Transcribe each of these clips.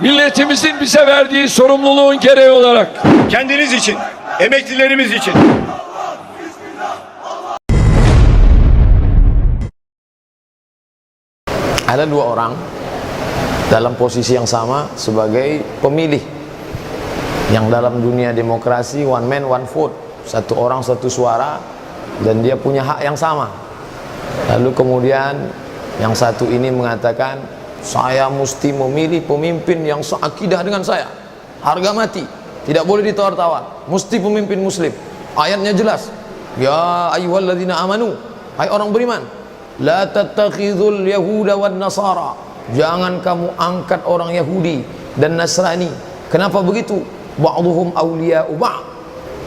milletimizin bize verdiği sorumluluğun gereği olarak Kendiniz için, emeklilerimiz için. Ada dua orang dalam posisi yang sama sebagai pemilih yang dalam dunia demokrasi one man one vote, satu orang satu suara, dan dia punya hak yang sama. Lalu kemudian yang satu ini mengatakan, saya mesti memilih pemimpin yang seakidah dengan saya, harga mati, tidak boleh ditawar-tawar, mesti pemimpin muslim. Ayatnya jelas, ya ayyuhalladzina amanu, hai orang beriman, la tattakhidhul yahuda wan nasara, jangan kamu angkat orang Yahudi dan Nasrani. Kenapa begitu? Ba'dhuhum awliya'u ba'd,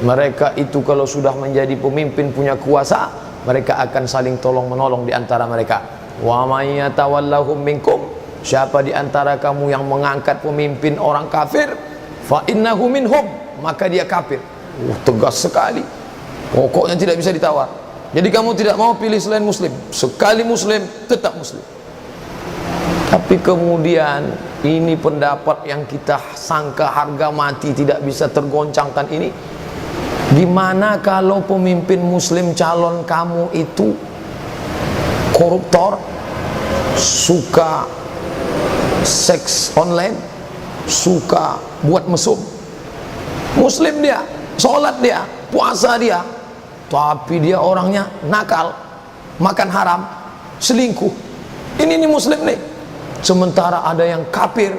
mereka itu kalau sudah menjadi pemimpin punya kuasa, mereka akan saling tolong menolong di antara mereka. Wa may yatawallahum minkum, siapa di antara kamu yang mengangkat pemimpin orang kafir, fa innahu minhum, maka dia kafir. Tegas sekali, pokoknya tidak bisa ditawar. Jadi kamu tidak mau pilih selain muslim, sekali muslim tetap muslim. Tapi kemudian ini pendapat yang kita sangka harga mati tidak bisa tergoncangkan ini. Gimana kalau pemimpin muslim calon kamu itu koruptor, suka seks online, suka buat mesum? Muslim dia, sholat dia, puasa dia, tapi dia orangnya nakal, makan haram, selingkuh. Ini muslim nih. Sementara ada yang kafir,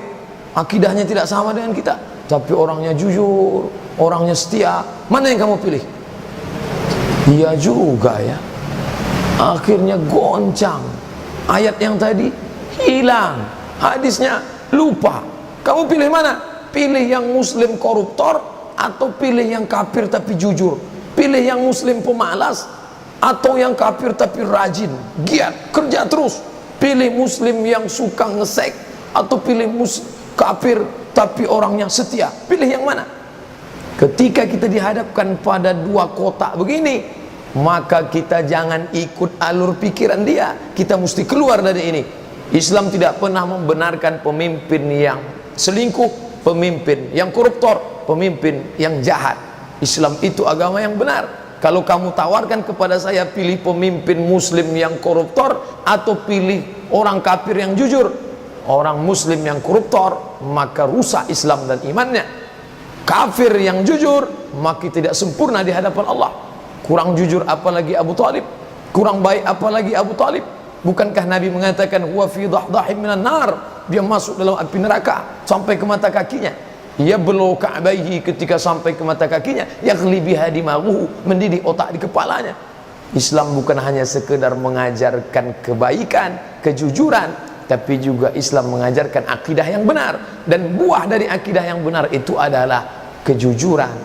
akidahnya tidak sama dengan kita, tapi orangnya jujur, orangnya setia. Mana yang kamu pilih? Iya juga ya. Akhirnya goncang. Ayat yang tadi hilang, hadisnya lupa. Kamu pilih mana? Pilih yang muslim koruptor atau pilih yang kafir tapi jujur? Pilih yang muslim pemalas atau yang kafir tapi rajin, giat, kerja terus? Pilih muslim yang suka ngesek atau pilih kafir tapi orangnya setia? Pilih yang mana? Ketika kita dihadapkan pada dua kotak begini, maka kita jangan ikut alur pikiran dia. Kita mesti keluar dari ini. Islam tidak pernah membenarkan pemimpin yang selingkuh, pemimpin yang koruptor, pemimpin yang jahat. Islam itu agama yang benar. Kalau kamu tawarkan kepada saya, pilih pemimpin muslim yang koruptor atau pilih orang kafir yang jujur, orang muslim yang koruptor, maka rusak Islam dan imannya. Kafir yang jujur, maka tidak sempurna di hadapan Allah. Kurang jujur apalagi Abu Talib, kurang baik apalagi Abu Talib. Bukankah Nabi mengatakan huwa fi dahdahin minan nar, dia masuk dalam api neraka sampai ke mata kakinya. Ia belu ka'baihi, ketika sampai ke mata kakinya, yaghli biha dimaghuhu, mendidih otak di kepalanya. Islam bukan hanya sekedar mengajarkan kebaikan, kejujuran, tapi juga Islam mengajarkan akidah yang benar. Dan buah dari akidah yang benar itu adalah kejujuran,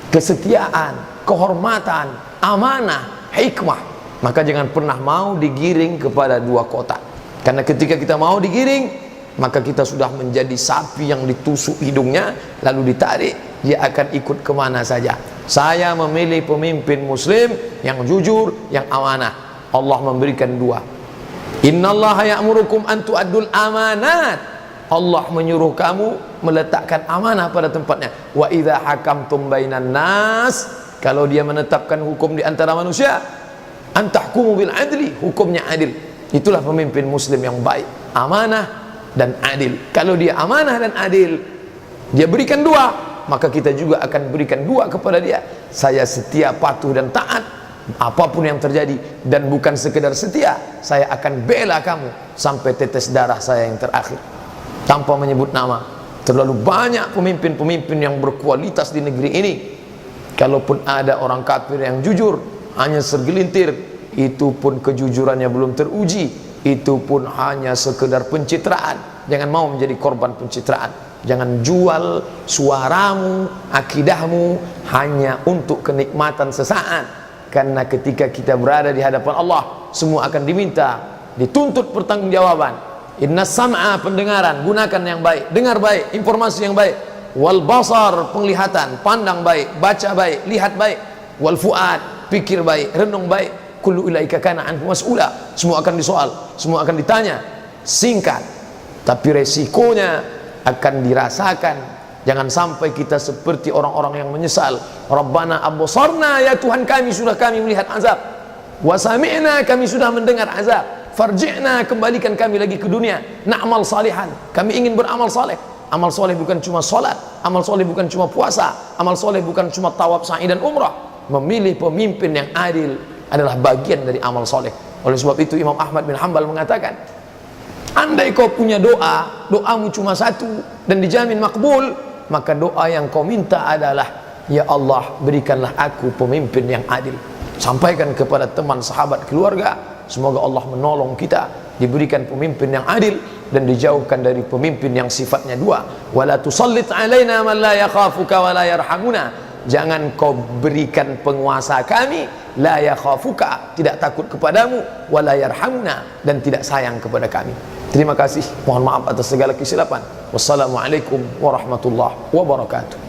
kesetiaan, kehormatan, amanah, hikmah. Maka jangan pernah mau digiring kepada dua kotak. Karena ketika kita mau digiring, maka kita sudah menjadi sapi yang ditusuk hidungnya lalu ditarik, dia akan ikut kemana saja. Saya memilih pemimpin muslim yang jujur, yang amanah. Allah memberikan dua. Innallaha ya'murukum an tu'addul amanat, Allah menyuruh kamu meletakkan amanah pada tempatnya. Wa idza hakamtum bainan nas, kalau dia menetapkan hukum di antara manusia, an tahkumu bil adli, hukumnya adil. Itulah pemimpin muslim yang baik, amanah dan adil. Kalau dia amanah dan adil, dia berikan dua, maka kita juga akan berikan dua kepada dia. Saya setia, patuh dan taat apapun yang terjadi, dan bukan sekedar setia, saya akan bela kamu sampai tetes darah saya yang terakhir. Tanpa menyebut nama, terlalu banyak pemimpin-pemimpin yang berkualitas di negeri ini. Kalaupun ada orang kafir yang jujur, hanya segelintir, itu pun kejujurannya belum teruji, itu pun hanya sekedar pencitraan. Jangan mau menjadi korban pencitraan. Jangan jual suaramu, akidahmu hanya untuk kenikmatan sesaat. Karena ketika kita berada di hadapan Allah, semua akan diminta, dituntut pertanggungjawaban. Inna sam'a, pendengaran, gunakan yang baik, dengar baik, informasi yang baik. Wal basar, penglihatan, pandang baik, baca baik, lihat baik. Wal fuad, pikir baik, renung baik. Kullu ilaika kana anhu mas'ula, semua akan disoal, semua akan ditanya. Singkat, tapi resikonya akan dirasakan. Jangan sampai kita seperti orang-orang yang menyesal. Rabbana absarna, ya Tuhan kami sudah kami melihat azab, wa sami'na, kami sudah mendengar azab, farji'na, kembalikan kami lagi ke dunia, na'mal salihan, kami ingin beramal saleh. Amal soleh bukan cuma sholat, amal soleh bukan cuma puasa, amal soleh bukan cuma tawaf, sa'i dan umrah. Memilih pemimpin yang adil adalah bagian dari amal soleh. Oleh sebab itu Imam Ahmad bin Hanbal mengatakan, andai kau punya doa, doamu cuma satu dan dijamin makbul, maka doa yang kau minta adalah, ya Allah, berikanlah aku pemimpin yang adil. Sampaikan kepada teman, sahabat, keluarga, semoga Allah menolong kita diberikan pemimpin yang adil dan dijauhkan dari pemimpin yang sifatnya dua. Wala tusallit alaina man la yakhafuka wa la yarhamuna. Jangan kau berikan penguasa kami la yakhafuka, tidak takut kepadamu, wa la yarhamuna, dan tidak sayang kepada kami. Terima kasih, mohon maaf atas segala kesilapan. Wassalamualaikum warahmatullahi wabarakatuh.